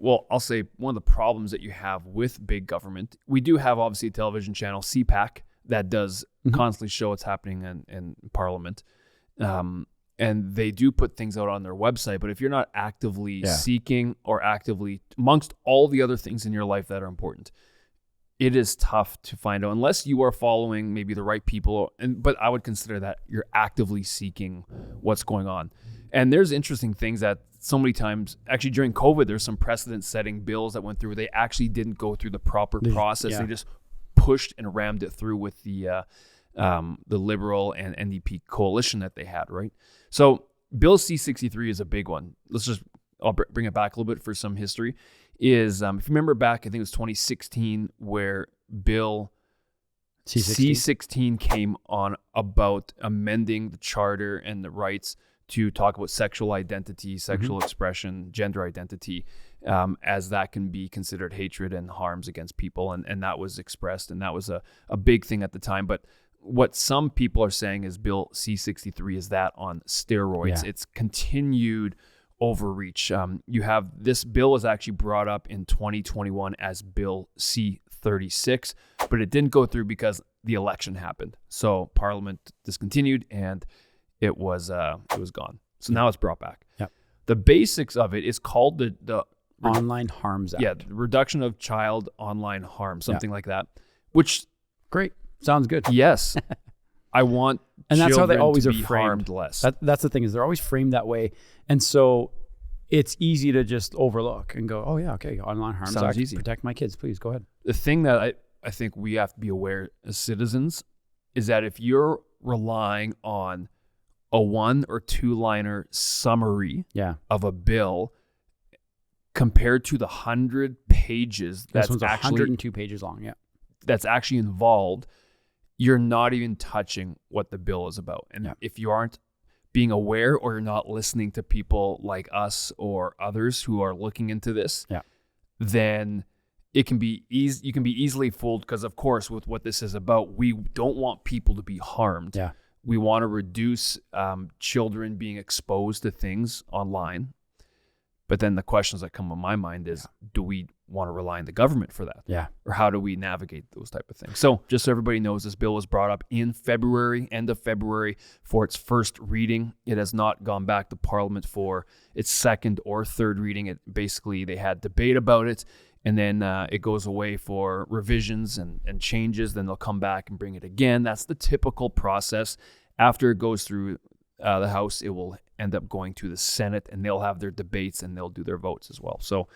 well, I'll say one of the problems that you have with big government, we do have obviously a television channel, CPAC, that does constantly show what's happening in Parliament. And they do put things out on their website, but if you're not actively seeking or actively amongst all the other things in your life that are important, it is tough to find out unless you are following maybe the right people. But I would consider that you're actively seeking what's going on. And there's interesting things that so many times, actually during COVID, there's some precedent-setting bills that went through. They actually didn't go through the proper process. Yeah. They just pushed and rammed it through with the Liberal and NDP coalition that they had, right? So Bill C-63 is a big one. I'll bring it back a little bit for some history. If you remember back, I think it was 2016, where Bill C-16 came on about amending the charter and the rights to talk about sexual identity, sexual expression, gender identity, as that can be considered hatred and harms against people. And that was expressed, and that was a big thing at the time. But what some people are saying is Bill C-63 is that on steroids. Yeah. It's continued overreach. You have this bill was actually brought up in 2021 as Bill C-36, but it didn't go through because the election happened. So Parliament discontinued, and it was gone. So now it's brought back. Yep. The basics of it is called the Online Harms Act. Yeah, the Reduction of Child Online Harm, something like that. Which great. Sounds good. Yes. I want and that's how they always to are be framed. Harmed less. That's the thing, is they're always framed that way. And so it's easy to just overlook and go, oh yeah, okay, Online Harms Act, easy. Protect my kids, please go ahead. The thing that I think we have to be aware as citizens is that if you're relying on a 1 or 2 liner summary of a bill compared to the 100 pages that's actually 102 pages long, that's actually involved, you're not even touching what the bill is about. And if you aren't being aware, or you're not listening to people like us or others who are looking into this, then it can be you can be easily fooled, because of course with what this is about, we don't want people to be harmed. Yeah. We want to reduce children being exposed to things online. But then the questions that come to my mind is, do we want to rely on the government for that? Yeah. Or how do we navigate those type of things? So just so everybody knows, this bill was brought up in February, end of February, for its first reading. It has not gone back to Parliament for its second or third reading. They had debate about it, and then it goes away for revisions and changes. Then they'll come back and bring it again. That's the typical process. After it goes through the House, it will end up going to the Senate, and they'll have their debates and they'll do their votes as well. So